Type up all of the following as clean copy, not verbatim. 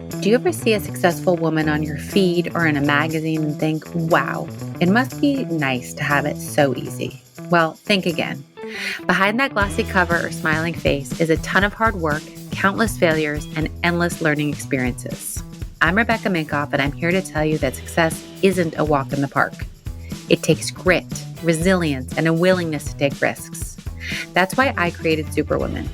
Do you ever see a successful woman on your feed or in a magazine and think, wow, it must be nice to have it so easy? Well, think again. Behind that glossy cover or smiling face is a ton of hard work, countless failures, and endless learning experiences. I'm Rebecca Minkoff, and I'm here to tell you that success isn't a walk in the park. It takes grit, resilience, and a willingness to take risks. That's why I created Superwoman,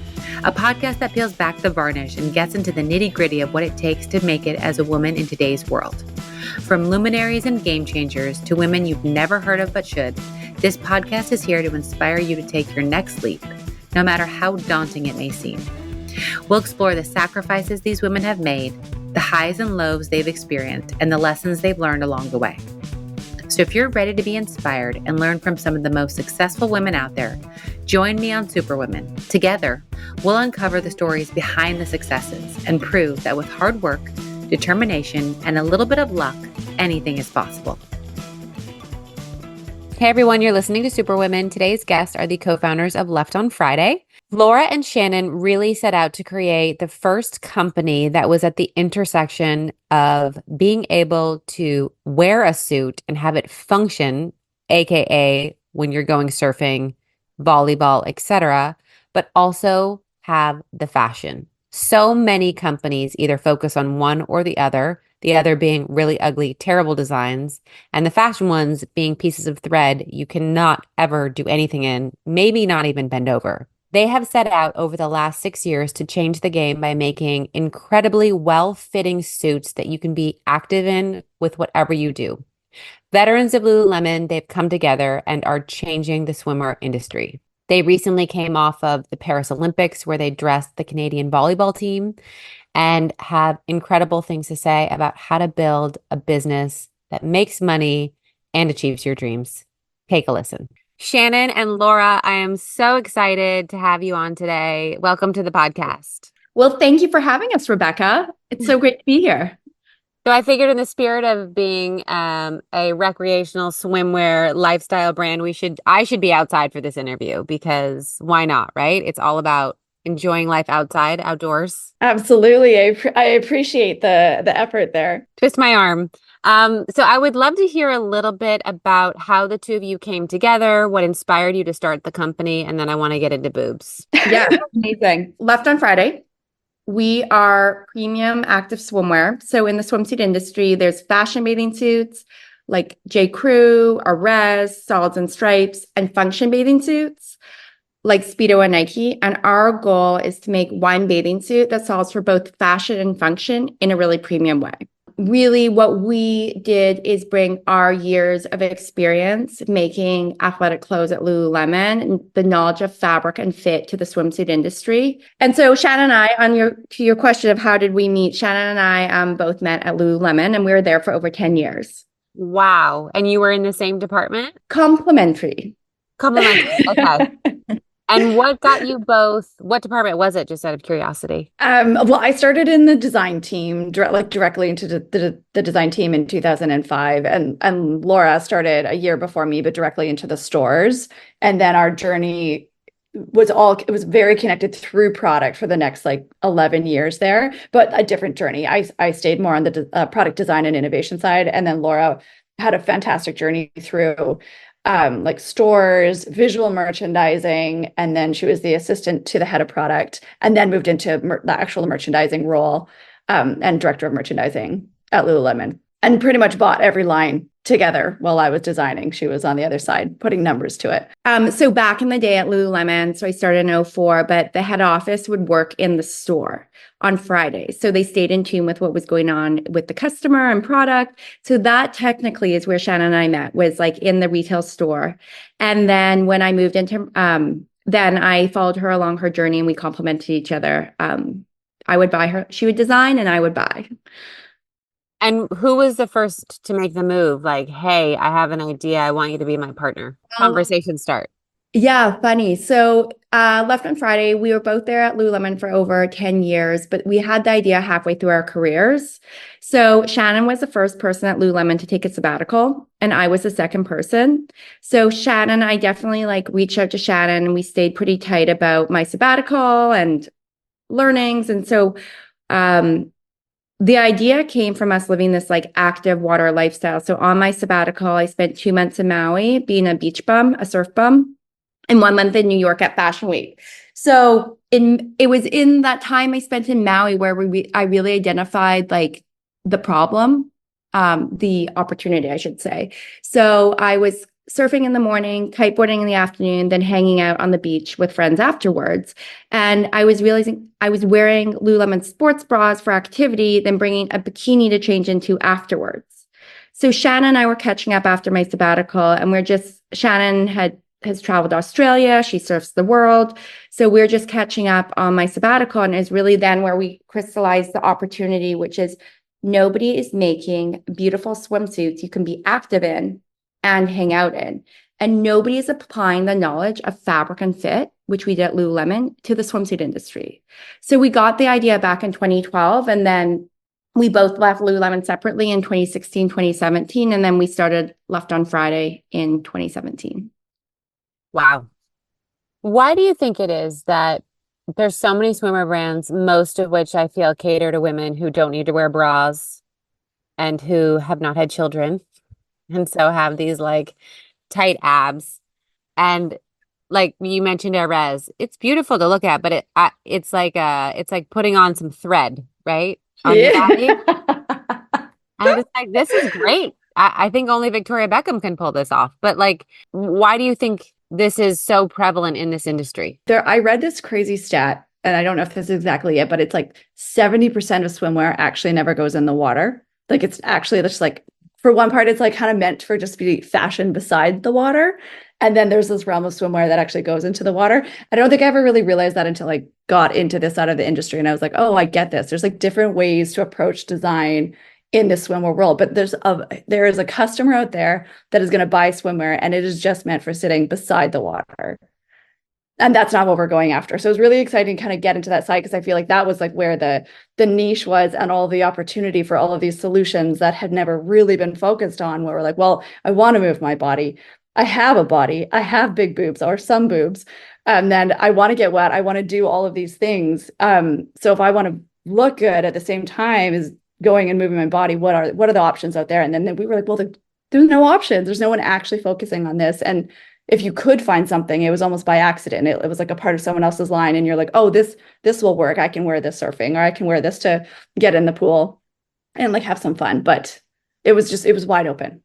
a podcast that peels back the varnish and gets into the nitty-gritty of what it takes to make it as a woman in today's world. From luminaries and game changers to women you've never heard of but should, this podcast is here to inspire you to take your next leap, no matter how daunting it may seem. We'll explore the sacrifices these women have made, the highs and lows they've experienced, and the lessons they've learned along the way. So if you're ready to be inspired and learn from some of the most successful women out there, join me on Superwomen. Together, we'll uncover the stories behind the successes and prove that with hard work, determination, and a little bit of luck, anything is possible. Hey everyone, you're listening to Superwomen. Today's guests are the co-founders of Left on Friday. Laura and Shannon really set out to create the first company that was at the intersection of being able to wear a suit and have it function, aka when you're going surfing, volleyball, etc., but also have the fashion. So many companies either focus on one or the other being really ugly, terrible designs, and the fashion ones being pieces of thread you cannot ever do anything in, maybe not even bend over. They have set out over the last 6 years to change the game by making incredibly well-fitting suits that you can be active in with whatever you do. Veterans of Lululemon, they've come together and are changing the swimwear industry. They recently came off of the Paris Olympics where they dressed the Canadian volleyball team and have incredible things to say about how to build a business that makes money and achieves your dreams. Take a listen. Shannon and Laura, I am so excited to have you on today. Welcome to the podcast. Well, thank you for having us, Rebecca. It's so great to be here. So I figured in the spirit of being a recreational swimwear lifestyle brand, I should be outside for this interview because why not, right? It's all about enjoying life outside, outdoors. Absolutely. I appreciate the effort there. Twist my arm. So I would love to hear a little bit about how the two of you came together, what inspired you to start the company, and then I want to get into boobs. Yeah, amazing. Left on Friday. We are premium active swimwear. So in the swimsuit industry, there's fashion bathing suits like J. Crew, Arez, Solids and Stripes, and function bathing suits like Speedo and Nike. And our goal is to make one bathing suit that solves for both fashion and function in a really premium way. Really, what we did is bring our years of experience making athletic clothes at Lululemon and the knowledge of fabric and fit to the swimsuit industry. And so Shannon and I, to your question of how did we meet, Shannon and I both met at Lululemon, and we were there for over 10 years. Wow. And you were in the same department? Complementary. Okay. And what got you both? What department was it, just out of curiosity? Well, I started in the design team, directly into the design team in 2005. And Laura started a year before me, but directly into the stores. And then our journey it was very connected through product for the next 11 years there, but a different journey. I stayed more on the product design and innovation side. And then Laura had a fantastic journey through stores, visual merchandising, and then she was the assistant to the head of product, and then moved into the actual merchandising role and director of merchandising at Lululemon, and pretty much bought every line together while I was designing. She was on the other side, putting numbers to it. So back in the day at Lululemon, so I started in 2004, but the head office would work in the store on Fridays. So they stayed in tune with what was going on with the customer and product. So that technically is where Shannon and I met, was in the retail store. And then when I moved into, then I followed her along her journey and we complemented each other. I would buy her, she would design and I would buy. And who was the first to make the move? Hey, I have an idea. I want you to be my partner. Conversation start. Yeah, funny. So Left on Friday, we were both there at Lululemon for over 10 years, but we had the idea halfway through our careers. So Shannon was the first person at Lululemon to take a sabbatical, and I was the second person. So Shannon, I definitely reached out to Shannon, and we stayed pretty tight about my sabbatical and learnings. And so the idea came from us living this like active water lifestyle. So on my sabbatical, I spent 2 months in Maui being a beach bum, a surf bum, and 1 month in New York at Fashion Week. So it was in that time I spent in Maui where I really identified like the problem, the opportunity, I should say. So I was surfing in the morning, kiteboarding in the afternoon, then hanging out on the beach with friends afterwards. And I was realizing I was wearing Lululemon sports bras for activity, then bringing a bikini to change into afterwards. So Shannon and I were catching up after my sabbatical, and Shannon has traveled to Australia. She surfs the world. So we're just catching up on my sabbatical, and is really then where we crystallized the opportunity, which is nobody is making beautiful swimsuits you can be active in and hang out in. And nobody is applying the knowledge of fabric and fit, which we did at Lululemon, to the swimsuit industry. So we got the idea back in 2012, and then we both left Lululemon separately in 2016, 2017, and then we started Left on Friday in 2017. Wow. Why do you think it is that there's so many swimwear brands, most of which I feel cater to women who don't need to wear bras and who have not had children, and so have these like tight abs, and like you mentioned Erez, it's beautiful to look at, but it's like putting on some thread, right? On your body. Yeah. And I'm just like, this is great. I think only Victoria Beckham can pull this off. But like, why do you think this is so prevalent in this industry? I read this crazy stat, and I don't know if this is exactly it, but it's like 70% of swimwear actually never goes in the water. Like it's actually just like, for one part, it's like kind of meant for just to be fashion beside the water. And then there's this realm of swimwear that actually goes into the water. I don't think I ever really realized that until I got into this side of the industry. And I was like, oh, I get this. There's like different ways to approach design in the swimwear world, but there is a customer out there that is going to buy swimwear, and it is just meant for sitting beside the water. And that's not what we're going after. So it was really exciting to kind of get into that side, because I feel like that was like where the niche was, and all the opportunity for all of these solutions that had never really been focused on, where we're like, well, I want to move my body. I have a body. I have big boobs or some boobs. And then I want to get wet. I want to do all of these things. So if I want to look good at the same time as going and moving my body, what are the options out there? And then we were like, well, there's no options. There's no one actually focusing on this. And if you could find something, it was almost by accident. It was like a part of someone else's line, and you're like, oh, this will work. I can wear this surfing, or I can wear this to get in the pool and like have some fun. But it was wide open.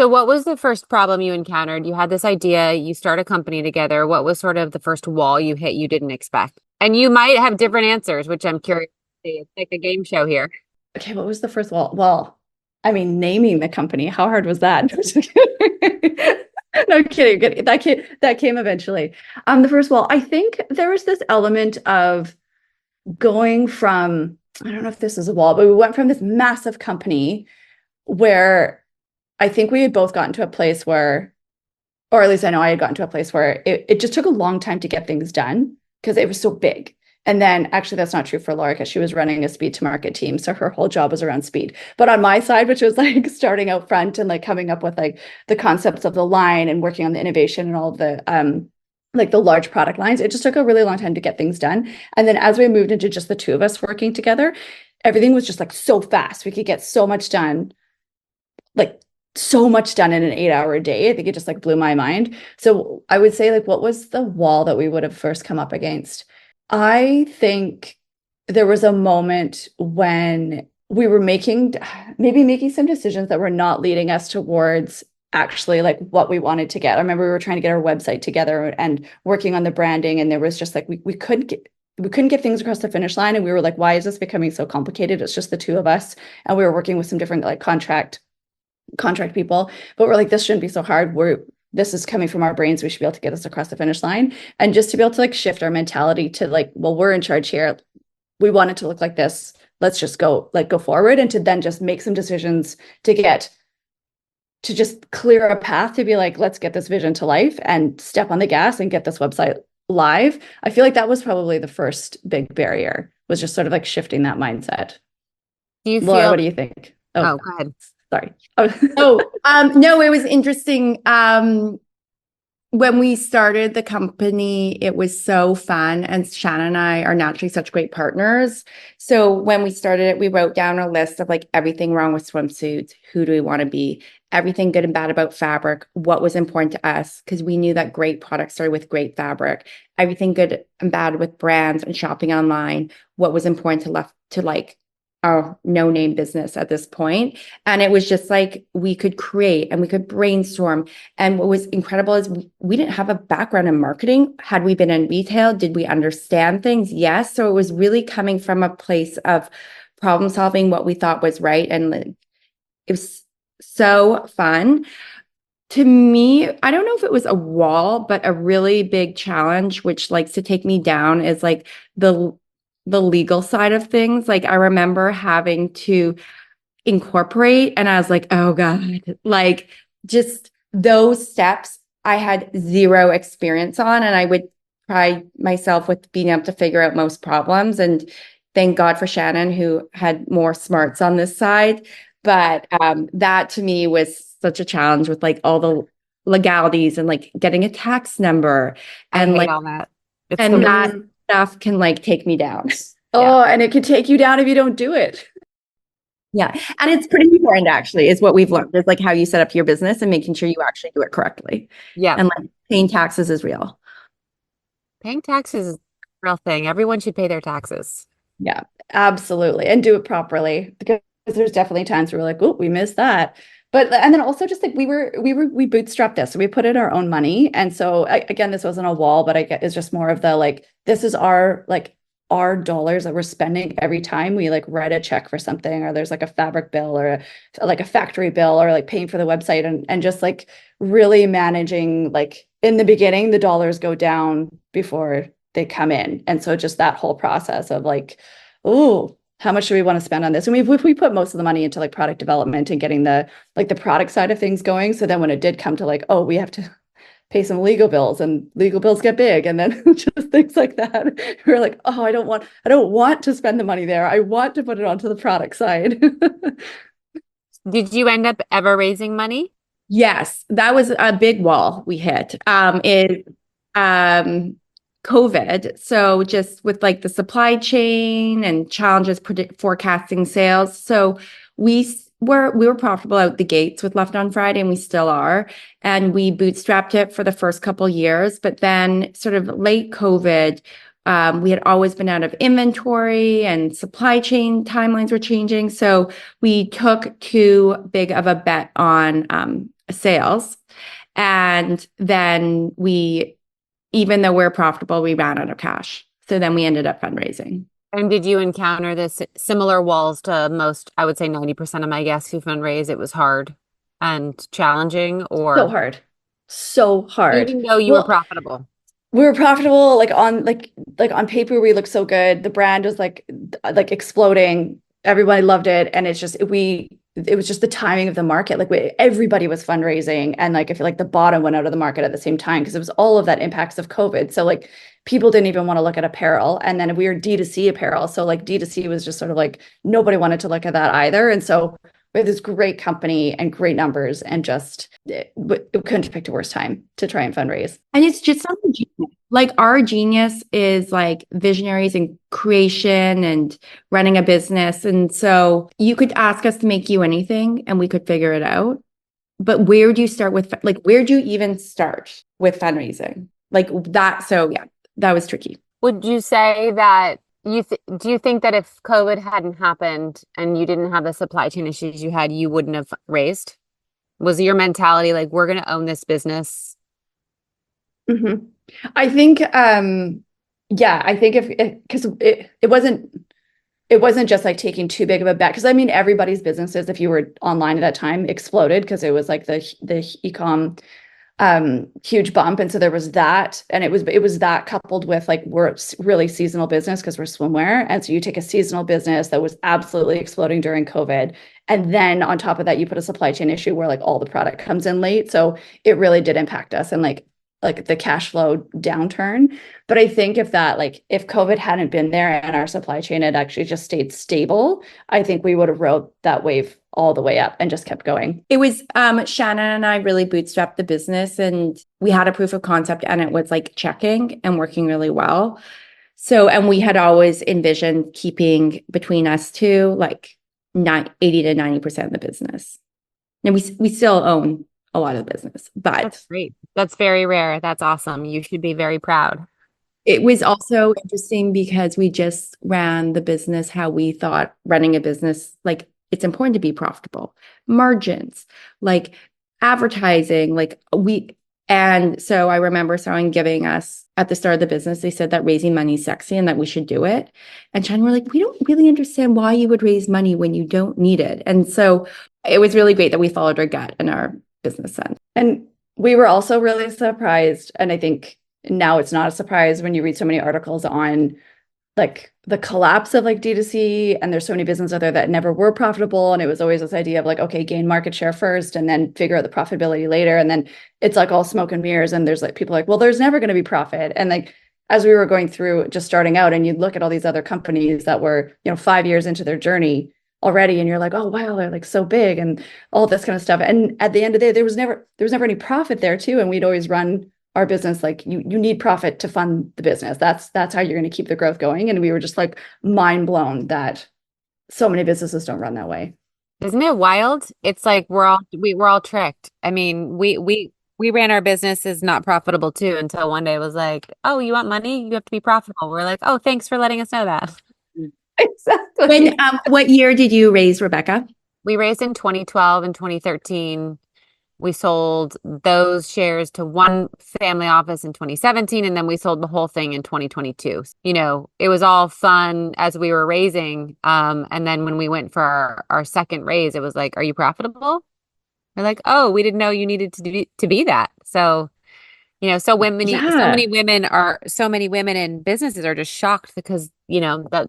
So what was the first problem you encountered? You had this idea, you start a company together. What was sort of the first wall you hit you didn't expect? And you might have different answers, which I'm curious to see. It's like a game show here. Okay, what was the first wall? Well, I mean, naming the company, how hard was that? No kidding. That came eventually. The first wall, I think there was this element of going from, I don't know if this is a wall, but we went from this massive company where I think we had both gotten to a place where, or at least I know I had gotten to a place where it just took a long time to get things done because it was so big. And then actually that's not true for Laura, because she was running a speed to market team. So her whole job was around speed. But on my side, which was like starting out front and like coming up with like the concepts of the line and working on the innovation and all of the like the large product lines, it just took a really long time to get things done. And then as we moved into just the two of us working together, everything was just like so fast. We could get so much done, like so much done in an 8-hour day. I think it just like blew my mind. So I would say, like, what was the wall that we would have first come up against? I think there was a moment when we were making some decisions that were not leading us towards actually like what we wanted to get. I remember we were trying to get our website together and working on the branding, and there was just like we couldn't get things across the finish line, and we were like, why is this becoming so complicated? It's just the two of us, and we were working with some different like contract people, but we're like, this shouldn't be so hard. This is coming from our brains. We should be able to get this across the finish line. And just to be able to like shift our mentality to like, well, we're in charge here. We want it to look like this. Let's just go forward, and to then just make some decisions to just clear a path to be like, let's get this vision to life and step on the gas and get this website live. I feel like that was probably the first big barrier, was just sort of like shifting that mindset. Laura, what do you think? Oh, go ahead. Sorry. No, it was interesting. when we started the company, it was so fun. And Shannon and I are naturally such great partners. So when we started it, we wrote down a list of like everything wrong with swimsuits. Who do we want to be? Everything good and bad about fabric. What was important to us? Because we knew that great products started with great fabric. Everything good and bad with brands and shopping online. What was important to like our no-name business at this point. And it was just like we could create and we could brainstorm. And what was incredible is we didn't have a background in marketing. Had we been in retail, did we understand things? Yes. So it was really coming from a place of problem solving what we thought was right. And it was so fun. To me, I don't know if it was a wall, but a really big challenge, which likes to take me down, is like the legal side of things. Like I remember having to incorporate and I was like, oh God, like just those steps I had zero experience on. And I would pride myself with being able to figure out most problems. And thank God for Shannon, who had more smarts on this side. But that to me was such a challenge with like all the legalities and like getting a tax number I and hate like all that. It's and the that stuff can like take me down. Oh, and it could take you down if you don't do it. Yeah. And it's pretty important actually, is what we've learned, is like how you set up your business and making sure you actually do it correctly. Yeah. And like paying taxes is real. Paying taxes is a real thing. Everyone should pay their taxes. Yeah, absolutely. And do it properly, because there's definitely times where we're like, oh, we missed that. But and then also just like we bootstrapped this. So we put in our own money. And so again, this wasn't a wall, but I get it's just more of the like, this is our dollars that we're spending every time we like write a check for something, or there's like a fabric bill or like a factory bill, or like paying for the website, and just like really managing, like in the beginning, the dollars go down before they come in. And so just that whole process of like, oh, how much do we want to spend on this? And we put most of the money into like product development and getting the like the product side of things going. So then when it did come to like, oh, we have to pay some legal bills, and legal bills get big, and then just things like that. We're like, oh, I don't want to spend the money there. I want to put it onto the product side. Did you end up ever raising money? Yes, that was a big wall we hit. Is COVID. So just with like the supply chain and challenges forecasting sales. So we were profitable out the gates with Left on Friday, and we still are. And we bootstrapped it for the first couple years, but then sort of late COVID, we had always been out of inventory and supply chain timelines were changing. So we took too big of a bet on sales. And then even though we're profitable, we ran out of cash. So then we ended up fundraising. And did you encounter this similar walls to most, I would say 90% of my guests who fundraise? It was hard and challenging, or So hard. even though you were profitable? We were profitable, like on paper, we looked so good. The brand was like exploding. Everybody loved it. And it's just, it was just the timing of the market. Like everybody was fundraising, and like I feel like the bottom went out of the market at the same time, because it was all of that impacts of COVID. So like people didn't even want to look at apparel, and then we were D2C apparel. So like D2C was just sort of like nobody wanted to look at that either. And so we have this great company and great numbers, and just we couldn't have picked a worse time to try and fundraise. And it's just something genius. Like our genius is like visionaries and creation and running a business. And so you could ask us to make you anything and we could figure it out. But where do you start with, like, where do you even start with fundraising? Like that. So yeah, that was tricky. Would you say that do you think that if COVID hadn't happened and you didn't have the supply chain issues you had, you wouldn't have raised? Was your mentality like, we're going to own this business? Mm-hmm. I think, I think because it wasn't just like taking too big of a bet. Because I mean, everybody's businesses, if you were online at that time, exploded, because it was like the e-com huge bump. And so there was that, and it was that coupled with like, we're really seasonal business because we're swimwear. And so you take a seasonal business that was absolutely exploding during COVID, and then on top of that, you put a supply chain issue where like all the product comes in late. So it really did impact us. And like, like the cash flow downturn. But I think if COVID hadn't been there and our supply chain had actually just stayed stable, I think we would have rode that wave all the way up and just kept going. It was Shannon and I really bootstrapped the business, and we had a proof of concept, and it was like checking and working really well. So, and we had always envisioned keeping between us two, like 80 to 90% of the business. And we still own a lot of the business, but That's great. That's very rare. That's awesome. You should be very proud. it was also interesting because we just ran the business how we thought running a business, like it's important to be profitable, margins, like advertising, and so I remember someone giving us at the start of the business, they said that raising money is sexy and that we should do it. And Shannon, we're like, we don't really understand why you would raise money when you don't need it. And so it was really great that we followed our gut in our business sense. And we were also really surprised. And I think now it's not a surprise when you read so many articles on like the collapse of like D2C, and there's so many businesses out there that never were profitable. And it was always this idea of like, okay, gain market share first and then figure out the profitability later. And then it's like all smoke and mirrors. And there's like people like, well, there's never going to be profit. And like, as we were going through just starting out, and you'd look at all these other companies that were, 5 years into their journey already, and you're like, oh, wow, they're like so big and all this kind of stuff. And at the end of the day, there was never any profit there too. And we'd always run our business like you need profit to fund the business. That's how you're going to keep the growth going. And we were just like mind blown that so many businesses don't run that way. Isn't it wild? It's like we're all tricked. I mean, we ran our business as not profitable too, until one day it was like, oh, you want money? You have to be profitable. We're like, oh, thanks for letting us know that. Exactly. What year did you raise, Rebecca? We raised in 2012 and 2013. We sold those shares to one family office in 2017, and then we sold the whole thing in 2022. It was all fun as we were raising. And then when we went for our second raise, it was like, are you profitable? We're like, oh, we didn't know you needed to be that. So, so many women in businesses are just shocked because, that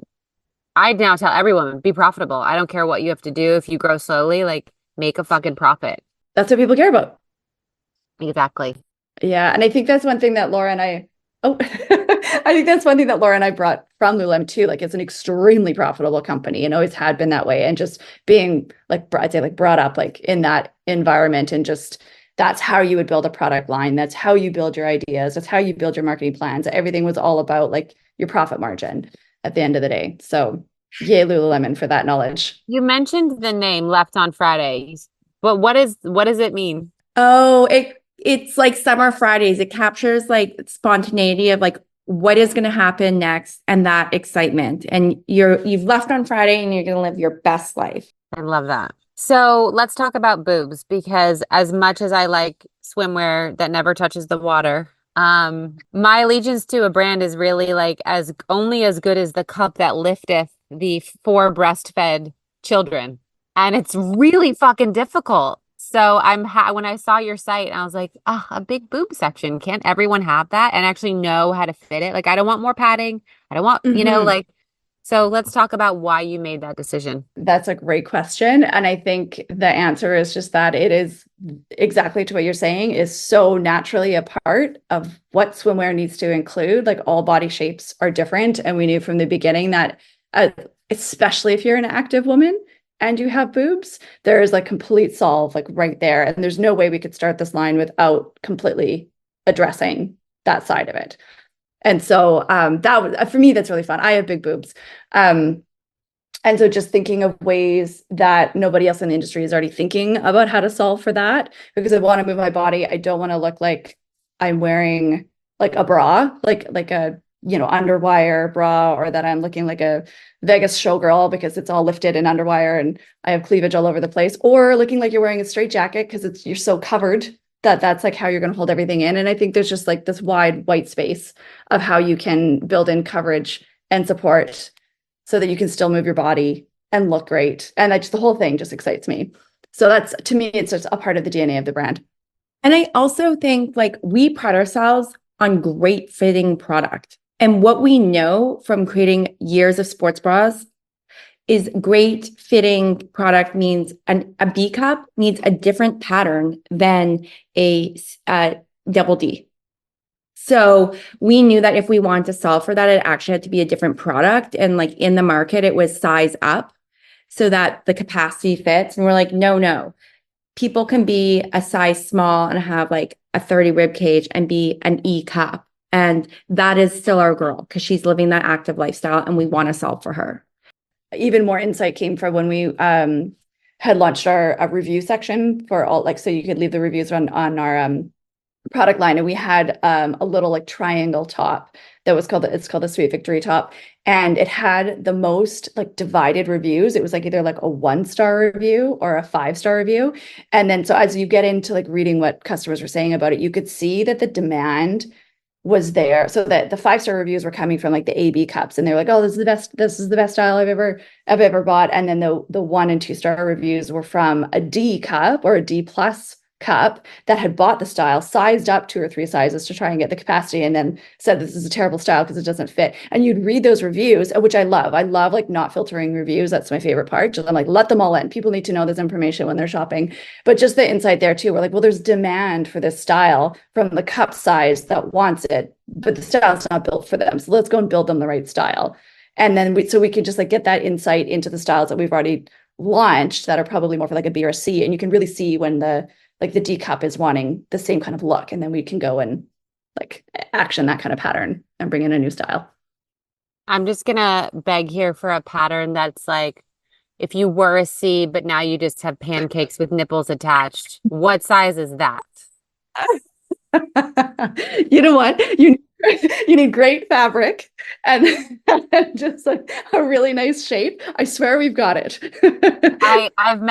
I now tell everyone, be profitable. I don't care what you have to do. If you grow slowly, like make a fucking profit. That's what people care about. Exactly. Yeah. And I think that's one thing that Laura and I brought from Lululemon too. Like it's an extremely profitable company and always had been that way. And just being like, I'd say like brought up like in that environment, and just that's how you would build a product line. That's how you build your ideas. That's how you build your marketing plans. Everything was all about like your profit margin at the end of the day. So yay, Lululemon, for that knowledge. You mentioned the name Left on Fridays, but what does it mean? Oh, it's like Summer Fridays. It captures like spontaneity of like what is going to happen next and that excitement. And you've left on Friday and you're going to live your best life. I love that. So let's talk about boobs, because as much as I like swimwear that never touches the water, my allegiance to a brand is really like only as good as the cup that lifteth the 4 breastfed children. And it's really fucking difficult. So when I saw your site, I was like, a big boob section. Can't everyone have that and actually know how to fit it? Like, I don't want more padding. I don't want, so let's talk about why you made that decision. That's a great question. And I think the answer is just that it is exactly to what you're saying, is so naturally a part of what swimwear needs to include. Like all body shapes are different. And we knew from the beginning that, especially if you're an active woman and you have boobs, there is like complete solve like right there. And there's no way we could start this line without completely addressing that side of it. And so that was, for me, that's really fun. I have big boobs. And so just thinking of ways that nobody else in the industry is already thinking about how to solve for that, because I want to move my body. I don't want to look like I'm wearing like a bra, like a, underwire bra, or that I'm looking like a Vegas showgirl because it's all lifted and underwire and I have cleavage all over the place, or looking like you're wearing a straight jacket because you're so covered that's like how you're going to hold everything in. And I think there's just like this wide white space of how you can build in coverage and support so that you can still move your body and look great. And the whole thing just excites me. So that's, to me, it's just a part of the DNA of the brand. And I also think like we pride ourselves on great fitting product. And what we know from creating years of sports bras is great fitting product means a B cup needs a different pattern than a double D. So we knew that if we wanted to solve for that, it actually had to be a different product. And like in the market, it was size up so that the capacity fits. And we're like, no, people can be a size small and have like a 30 rib cage and be an E cup. And that is still our girl because she's living that active lifestyle and we want to solve for her. Even more insight came from when we had launched our review section for all, like, so you could leave the reviews on our product line, and we had a little like triangle top that was called the Sweet Victory top, and it had the most like divided reviews. It was like either like a 1-star review or a 5-star review. And then so as you get into like reading what customers were saying about it, you could see that the demand was there, so that the 5-star reviews were coming from like the AB cups, and they were like, oh, this is the best style I've ever bought. And then the 1 and 2-star reviews were from a D cup or a D plus cup that had bought the style, sized up 2 or 3 sizes to try and get the capacity, and then said this is a terrible style because it doesn't fit. And you'd read those reviews, which I love. I love like not filtering reviews. That's my favorite part. Just I'm like, let them all in. People need to know this information when they're shopping. But just the insight there too. We're like, well, there's demand for this style from the cup size that wants it, but the style's not built for them. So let's go and build them the right style. And then we can just like get that insight into the styles that we've already launched that are probably more for like a B or a C. And you can really see when the D cup is wanting the same kind of look. And then we can go and like action that kind of pattern and bring in a new style. I'm just gonna beg here for a pattern that's like, if you were a C, but now you just have pancakes with nipples attached, what size is that? You know what? You need great fabric and just like a really nice shape. I swear we've got it. I've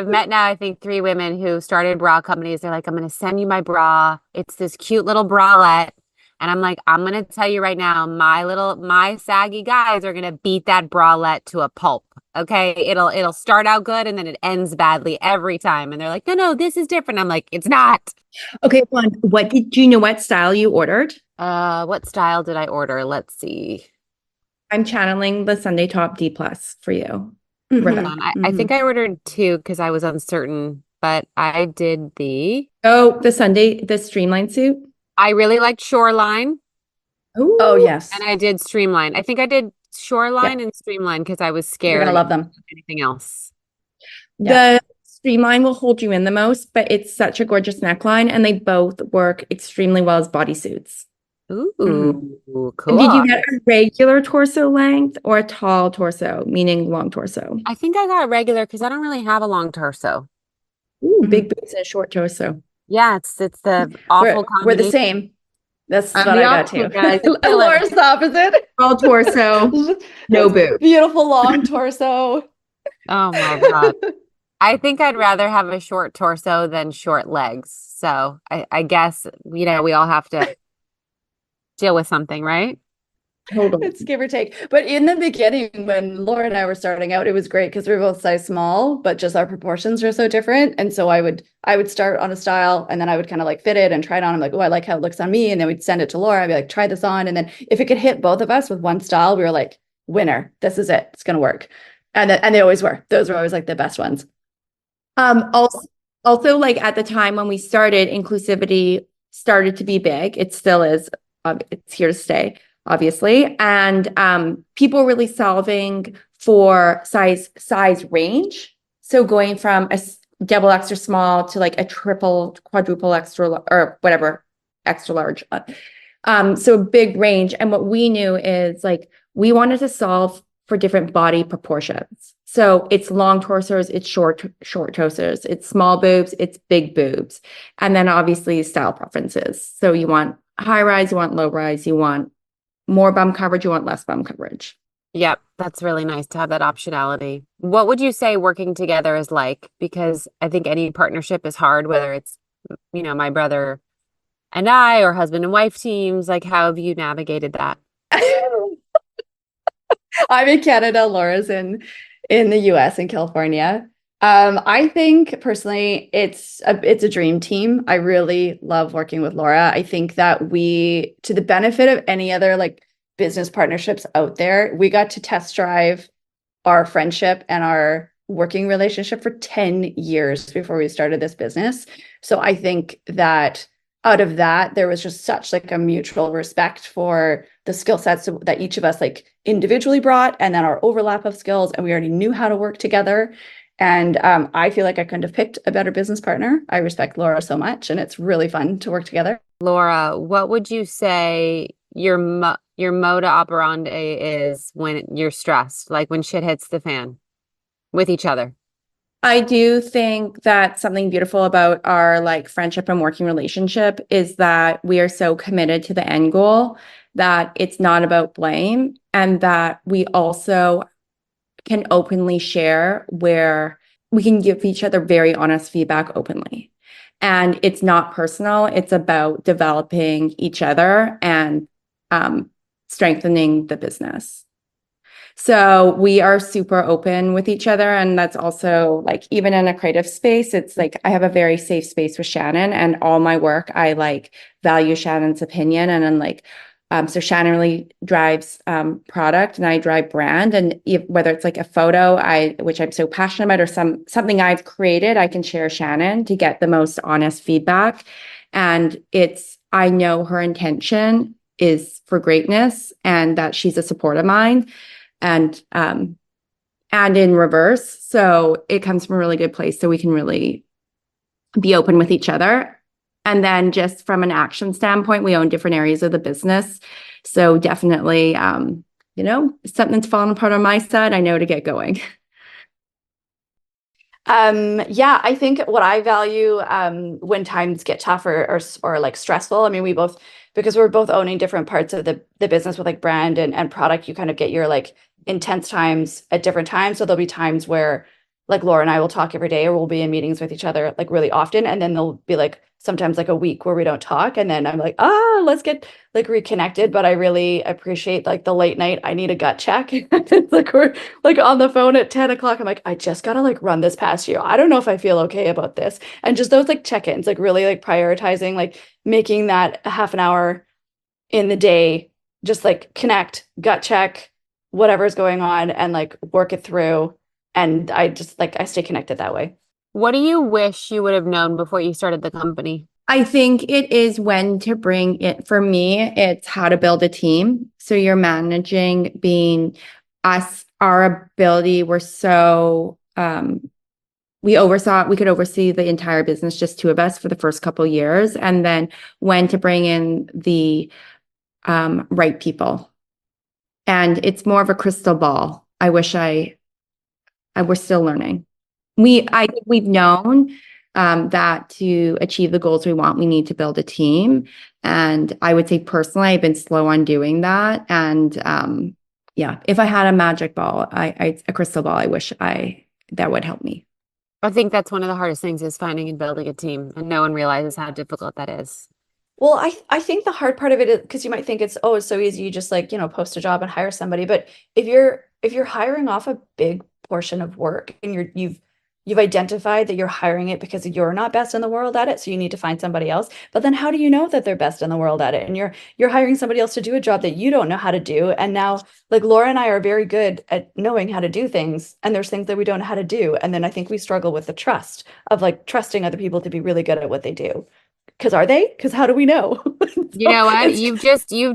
met now, I think 3 women who started bra companies. They're like, I'm going to send you my bra. It's this cute little bralette. And I'm like, I'm going to tell you right now, my saggy guys are going to beat that bralette to a pulp. Okay. It'll start out good and then it ends badly every time. And they're like, no, this is different. I'm like, it's not. Okay. Do you know what style you ordered? What style did I order? Let's see. I'm channeling the Sunday top D plus for you. Mm-hmm. I think I ordered 2 because I was uncertain, but I did the streamline suit. I really liked Shoreline. Ooh. Oh yes. And I did Streamline. I think I did Shoreline and Streamline because I was scared. You're gonna love them. Anything else? Yeah. The Streamline will hold you in the most, but it's such a gorgeous neckline, and they both work extremely well as bodysuits. Ooh, cool. And did you get a regular torso length or a tall torso, meaning long torso? I think I got a regular because I don't really have a long torso. Ooh, big boobs and a short torso. Yeah, it's the awful We're the same. That's what I got too. Laura's the opposite. Tall torso, no boobs. Beautiful long torso. Oh my God. I think I'd rather have a short torso than short legs. So I guess, we all have to deal with something, right? Totally. It's give or take. But in the beginning, when Laura and I were starting out, it was great because we were both size small, but just our proportions are so different. And so I would start on a style and then I would kind of like fit it and try it on. I'm like, oh, I like how it looks on me. And then we'd send it to Laura. I'd be like, try this on. And then if it could hit both of us with one style, we were like, winner, this is it. It's going to work. And they always were. Those were always like the best ones. Also, like at the time when we started, inclusivity started to be big. It still is. It's here to stay, obviously. And people really solving for size range. So going from a double extra small to like a triple, quadruple extra, or whatever, extra large. So a big range. And what we knew is like, we wanted to solve for different body proportions. So it's long torsos, it's short torsos, it's small boobs, it's big boobs. And then obviously style preferences. So you want high rise, you want low rise, you want more bum coverage, you want less bum coverage. Yep, that's really nice to have that optionality. What would you say working together is like? Because I think any partnership is hard, whether it's, my brother and I or husband and wife teams. Like, how have you navigated that? I'm in Canada, Laura's in the US, in California. I think personally, it's a dream team. I really love working with Laura. I think that we, to the benefit of any other like business partnerships out there, we got to test drive our friendship and our working relationship for 10 years before we started this business. So I think that out of that, there was just such like a mutual respect for the skill sets that each of us like individually brought, and then our overlap of skills, and we already knew how to work together. And I feel like I couldn't have picked a better business partner. I respect Laura so much, and it's really fun to work together. Laura, what would you say your mode operandi is when you're stressed, like when shit hits the fan with each other? I do think that something beautiful about our like friendship and working relationship is that we are so committed to the end goal that it's not about blame, and that we also can openly share where we can give each other very honest feedback openly. And it's not personal, it's about developing each other and strengthening the business. So we are super open with each other. And that's also like, even in a creative space, it's like I have a very safe space with Shannon, and all my work, I like value Shannon's opinion. And then like, so Shannon really drives product, and I drive brand. And whether it's like a photo, which I'm so passionate about, or something I've created, I can share Shannon to get the most honest feedback. And I know her intention is for greatness, and that she's a support of mine. And in reverse. So it comes from a really good place. So we can really be open with each other. And then just from an action standpoint, we own different areas of the business. So definitely, if something's falling apart on my side, I know to get going. Yeah, I think what I value when times get tough or like stressful. I mean, because we're both owning different parts of the business with like brand and product, you kind of get your like intense times at different times. So there'll be times where like Laura and I will talk every day, or we'll be in meetings with each other like really often. And then there'll be like sometimes like a week where we don't talk. And then I'm like, let's get like reconnected. But I really appreciate like the late night, I need a gut check. It's like we're like on the phone at 10 o'clock. I'm like, I just gotta like run this past you. I don't know if I feel okay about this. And just those like check-ins, like really like prioritizing, like making that a half an hour in the day, just like connect, gut check, whatever's going on, and like work it through. And I just like, I stay connected that way. What do you wish you would have known before you started the company? I think it is when to bring it. For me, it's how to build a team. So you're managing being us, our ability. We're so, we could oversee the entire business, just two of us for the first couple of years. And then when to bring in the right people. And it's more of a crystal ball. We're still learning. I think we've known that to achieve the goals we want, we need to build a team. And I would say personally, I've been slow on doing that. And if I had a magic ball, a crystal ball, I wish that would help me. I think that's one of the hardest things, is finding and building a team, and no one realizes how difficult that is. Well, I think the hard part of it is because you might think it's so easy, you just like, post a job and hire somebody. But if you're hiring off a big portion of work, and you've identified that you're hiring it because you're not best in the world at it, so you need to find somebody else. But then how do you know that they're best in the world at it? And you're hiring somebody else to do a job that you don't know how to do. And now like Laura and I are very good at knowing how to do things, and there's things that we don't know how to do. And then I think we struggle with the trust of like trusting other people to be really good at what they do. Because are they? Because how do we know? You know what? You've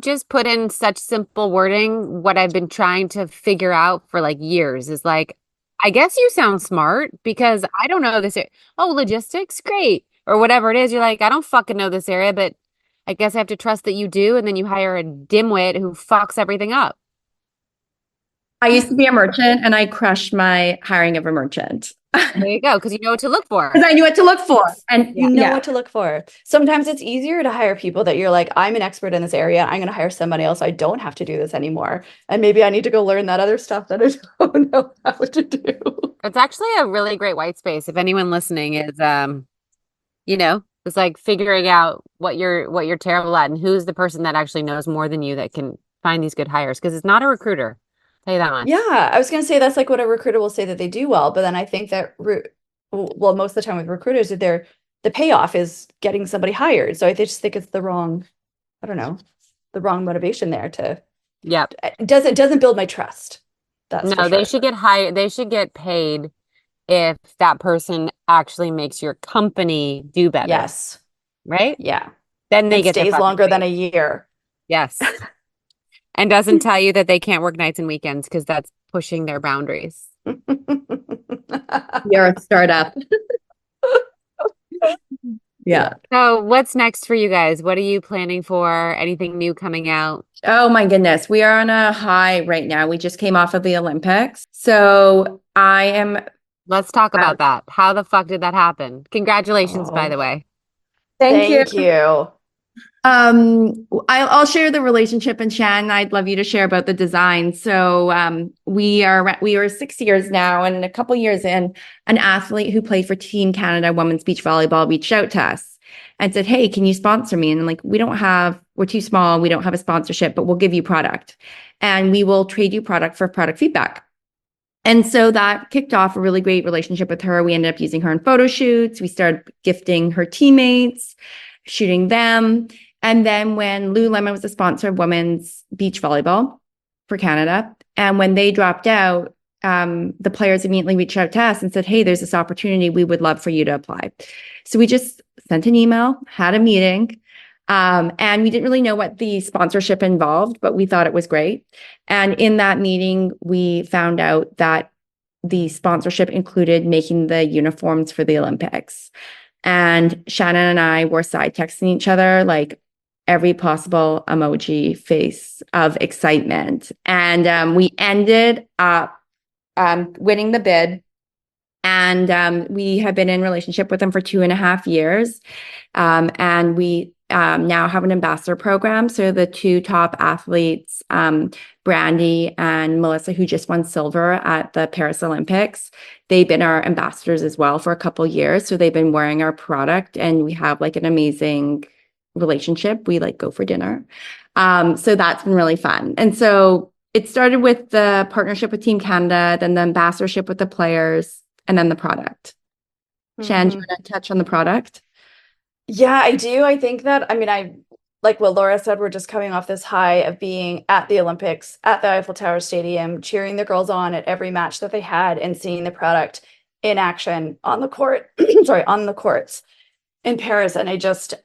just put in such simple wording. What I've been trying to figure out for like years is like, I guess you sound smart because I don't know this. Oh, logistics, great. Or whatever it is. You're like, I don't fucking know this area, but I guess I have to trust that you do. And then you hire a dimwit who fucks everything up. I used to be a merchant, and I crushed my hiring of a merchant. There you go, because you know what to look for. Because I knew what to look for. And you know what to look for. Sometimes it's easier to hire people that you're like, I'm an expert in this area. I'm going to hire somebody else. I don't have to do this anymore. And maybe I need to go learn that other stuff that I don't know how to do. It's actually a really great white space. If anyone listening is, it's like figuring out what you're terrible at, and who's the person that actually knows more than you that can find these good hires. Because it's not a recruiter. Tell you that much. Yeah, I was going to say that's like what a recruiter will say that they do well, but then I think that most of the time with recruiters, the payoff is getting somebody hired. So I just think it's the wrong motivation there to. Yeah, it doesn't build my trust. That's no, they should get hired. They should get paid if that person actually makes your company do better. Yes. Right? Yeah. Then they and get their stays fucking longer than a face. year. Yes. And doesn't tell you that they can't work nights and weekends because that's pushing their boundaries. You're a startup. Yeah. So what's next for you guys? What are you planning for? Anything new coming out? Oh my goodness. We are on a high right now. We just came off of the Olympics. So I am. Let's talk about that. How the fuck did that happen? Congratulations, by the Oh, way. Thank you. thank you. I'll share the relationship, and Shannon, I'd love you to share about the design. So, we were 6 years now, and a couple years in, an athlete who played for Team Canada Women's Beach Volleyball reached out to us and said, "Hey, can you sponsor me?" And I'm like, we're too small. We don't have a sponsorship, but we'll give you product and we will trade you product for product feedback. And so that kicked off a really great relationship with her. We ended up using her in photo shoots. We started gifting her teammates, shooting them. And then when Lululemon was a sponsor of women's beach volleyball for Canada, and when they dropped out, the players immediately reached out to us and said, "Hey, there's this opportunity. We would love for you to apply." So we just sent an email, had a meeting, and we didn't really know what the sponsorship involved, but we thought it was great. And in that meeting, we found out that the sponsorship included making the uniforms for the Olympics. And Shannon and I were side texting each other like every possible emoji face of excitement. And we ended up winning the bid. And we have been in relationship with them for 2.5 years. And we now have an ambassador program. So the two top athletes, Brandy and Melissa, who just won silver at the Paris Olympics, they've been our ambassadors as well for a couple years. So they've been wearing our product, and we have like an amazing relationship. We like go for dinner. So that's been really fun. And so it started with the partnership with Team Canada, then the ambassadorship with the players, and then the product. Shan, do you want to touch on the product? Yeah, I do. I think that, I mean, I like what Laura said, we're just coming off this high of being at the Olympics, at the Eiffel Tower Stadium, cheering the girls on at every match that they had and seeing the product in action on the court, sorry, on the courts in Paris. And I just,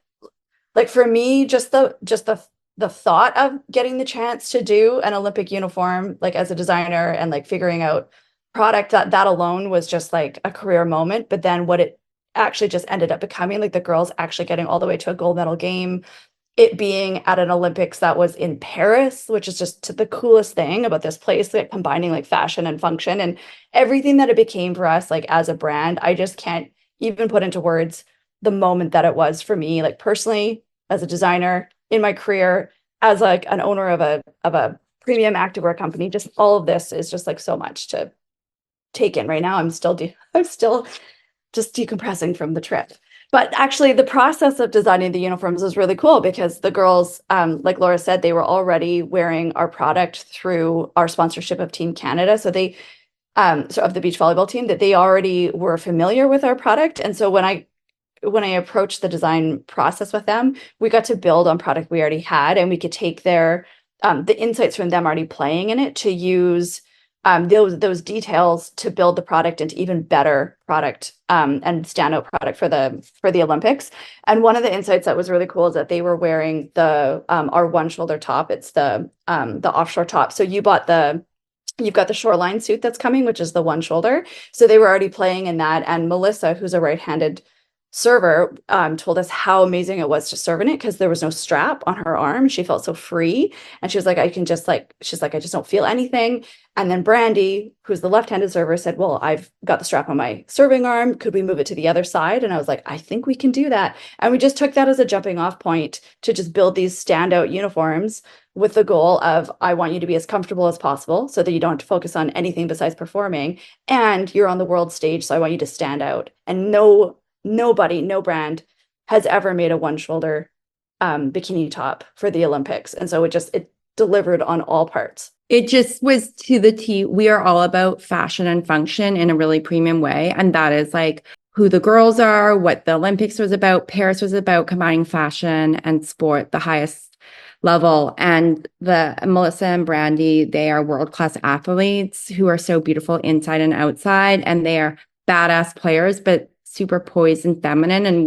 like, for me, just the thought of getting the chance to do an Olympic uniform, like as a designer, and like figuring out product, that alone was just like a career moment. But then what it actually just ended up becoming, like the girls actually getting all the way to a gold medal game, it being at an Olympics that was in Paris, which is just the coolest thing about this place, like combining like fashion and function and everything that it became for us, like as a brand. I just can't even put into words the moment that it was for me, like personally, as a designer, in my career, as like an owner of a premium activewear company. Just all of this is just like so much to take in right now. I'm still just decompressing from the trip. But actually, the process of designing the uniforms is really cool because the girls, like Laura said, they were already wearing our product through our sponsorship of Team Canada. So they, so of the beach volleyball team, that they already were familiar with our product. And so when I approached the design process with them, we got to build on product we already had, and we could take their the insights from them already playing in it to use those details to build the product into even better product and standout product for the Olympics. And one of the insights that was really cool is that they were wearing the our one shoulder top. It's the offshore top. So you've got the shoreline suit that's coming, which is the one shoulder. So they were already playing in that. And Melissa, who's a right-handed server, told us how amazing it was to serve in it because there was no strap on her arm. She felt so free. And she was like, I just don't feel anything. And then Brandy, who's the left-handed server, said, well, I've got the strap on my serving arm. Could we move it to the other side? And I was like, I think we can do that. And we just took that as a jumping off point to just build these standout uniforms with the goal of, I want you to be as comfortable as possible so that you don't have to focus on anything besides performing. And you're on the world stage, so I want you to stand out. And no brand has ever made a one shoulder bikini top for the Olympics. And so it delivered on all parts. It just was to the T. We are all about fashion and function in a really premium way. And that is like who the girls are, what the Olympics was about. Paris was about combining fashion and sport, the highest level. And the Melissa and Brandy, they are world-class athletes who are so beautiful inside and outside. And they are badass players, but super poised and feminine. And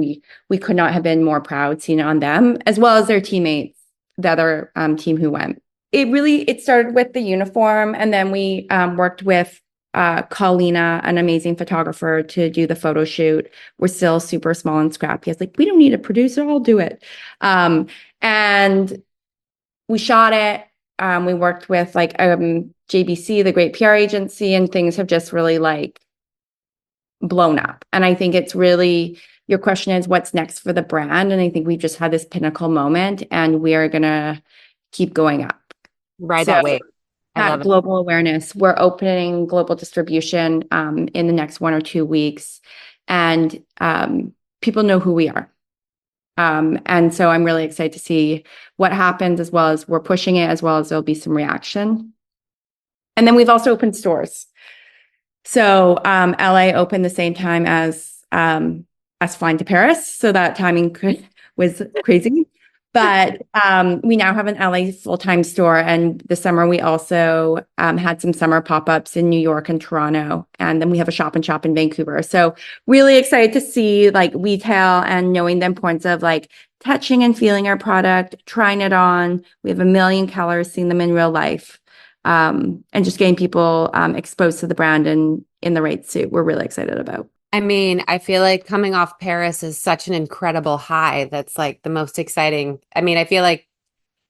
we could not have been more proud seeing it on them, as well as their teammates, the other team who went. It started with the uniform, and then we worked with Colina, an amazing photographer, to do the photo shoot. We're still super small and scrappy. It's like, we don't need a producer, I'll do it. And we shot it. We worked with like JBC, the great PR agency, and things have just really like blown up. And I think it's really, your question is what's next for the brand? And I think we've just had this pinnacle moment, and we are gonna keep going up. Ride that wave. I love it. Global awareness. We're opening global distribution in the next 1 or 2 weeks, and people know who we are. And so I'm really excited to see what happens, as well as we're pushing it, as well as there'll be some reaction. And then we've also opened stores. So LA opened the same time as us flying to Paris. So that timing was crazy. But we now have an LA full-time store. And this summer, we also had some summer pop-ups in New York and Toronto. And then we have a shop and shop in Vancouver. So really excited to see like retail and knowing the importance of like touching and feeling our product, trying it on. We have a million colors, seeing them in real life, and just getting people exposed to the brand and in the right suit. We're really excited about. I mean, I feel like coming off Paris is such an incredible high. That's like the most exciting. I mean, I feel like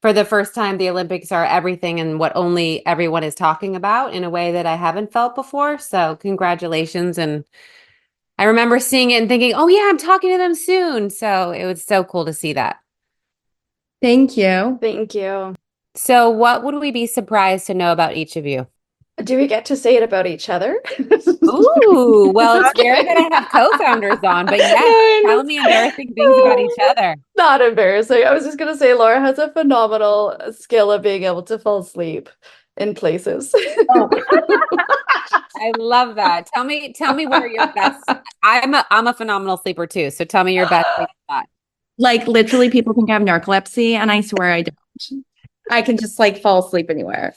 for the first time, the Olympics are everything and what only everyone is talking about in a way that I haven't felt before. So congratulations. And I remember seeing it and thinking, oh yeah, I'm talking to them soon. So it was so cool to see that. Thank you. Thank you. So what would we be surprised to know about each of you? Do we get to say it about each other? Ooh, well, it's rare that I have co-founders on, but yes, tell me embarrassing things about each other. Not embarrassing. I was just going to say Laura has a phenomenal skill of being able to fall asleep in places. Oh. I love that. Tell me where your best. I'm a phenomenal sleeper too. So tell me your best spot. Like literally, people think I have narcolepsy, and I swear I don't. I can just like fall asleep anywhere.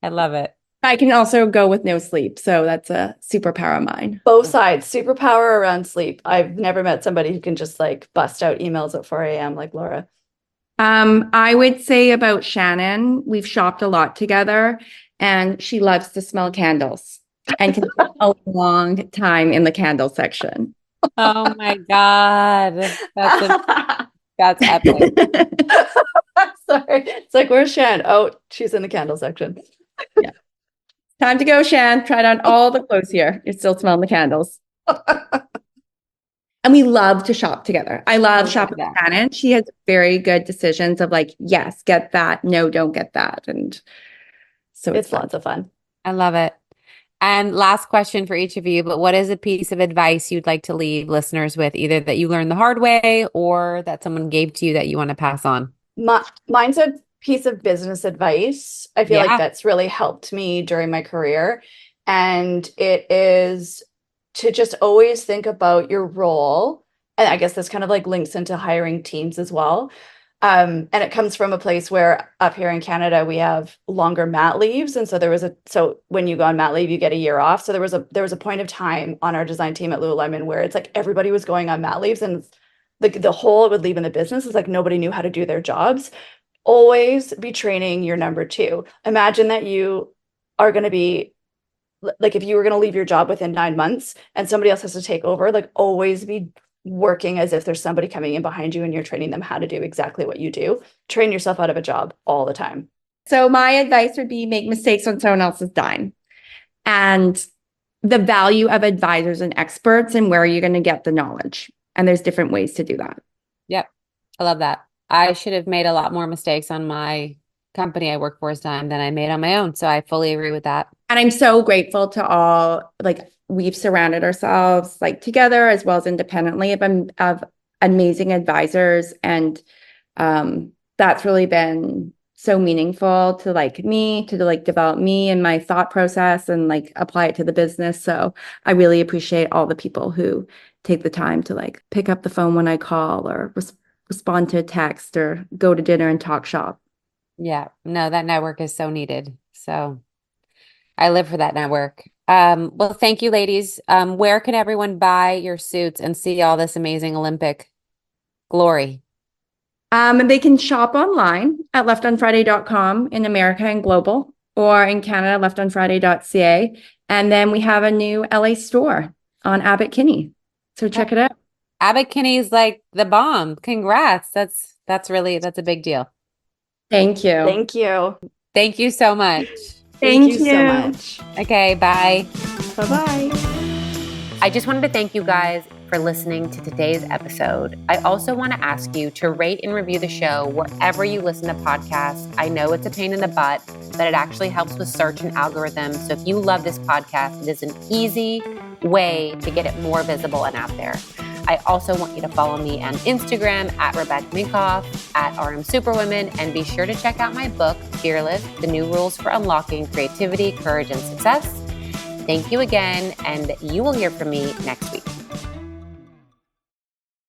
I love it. I can also go with no sleep, so that's a superpower of mine. Both sides, superpower around sleep. I've never met somebody who can just like bust out emails at 4 a.m. like Laura. I would say about Shannon, we've shopped a lot together, and she loves to smell candles and can spend a long time in the candle section. Oh my God. That's epic. Sorry. It's like, where's Shan? Oh, she's in the candle section. Yeah. Time to go, Shan. Tried on all the clothes here. You're still smelling the candles. And we love to shop together. I love shopping with Shannon. She has very good decisions of like, yes, get that. No, don't get that. And so it's lots of fun. I love it. And last question for each of you, but what is a piece of advice you'd like to leave listeners with, either that you learned the hard way or that someone gave to you that you want to pass on? Mine's a piece of business advice. I feel like that's really helped me during my career. And it is to just always think about your role. And I guess this kind of like links into hiring teams as well. And it comes from a place where up here in Canada, we have longer mat leaves. And so when you go on mat leave, you get a year off. So there was a point of time on our design team at Lululemon where it's like everybody was going on mat leaves, and the hole it would leave in the business is like nobody knew how to do their jobs. Always be training your number two. Imagine that you are going to be like, if you were going to leave your job within 9 months and somebody else has to take over, like always be working as if there's somebody coming in behind you and you're training them how to do exactly what you do. Train yourself out of a job all the time. So my advice would be make mistakes on someone else's dime. And the value of advisors and experts and where you're going to get the knowledge. And there's different ways to do that. Yep. I love that. I should have made a lot more mistakes on my company I work for than I made on my own. So I fully agree with that. And I'm so grateful to all, like we've surrounded ourselves like together as well as independently of amazing advisors. And that's really been so meaningful to like me, to like develop me and my thought process and like apply it to the business. So I really appreciate all the people who take the time to like pick up the phone when I call or respond to a text or go to dinner and talk shop. Yeah, no, that network is so needed. So I live for that network. Well, thank you, ladies. Where can everyone buy your suits and see all this amazing Olympic glory? They can shop online at leftonfriday.com in America and global, or in Canada, leftonfriday.ca. And then we have a new LA store on Abbot Kinney. So check it out. Abbot Kinney's like the bomb. Congrats. That's a big deal. Thank you. Thank you. Thank you so much. Thank you so much. Okay, bye. Bye-bye. I just wanted to thank you guys for listening to today's episode. I also want to ask you to rate and review the show wherever you listen to podcasts. I know it's a pain in the butt, but it actually helps with search and algorithms. So if you love this podcast, it is an easy way to get it more visible and out there. I also want you to follow me on Instagram at Rebecca Minkoff, at RM Superwomen, and be sure to check out my book, Fearless, The New Rules for Unlocking Creativity, Courage, and Success. Thank you again, and you will hear from me next week.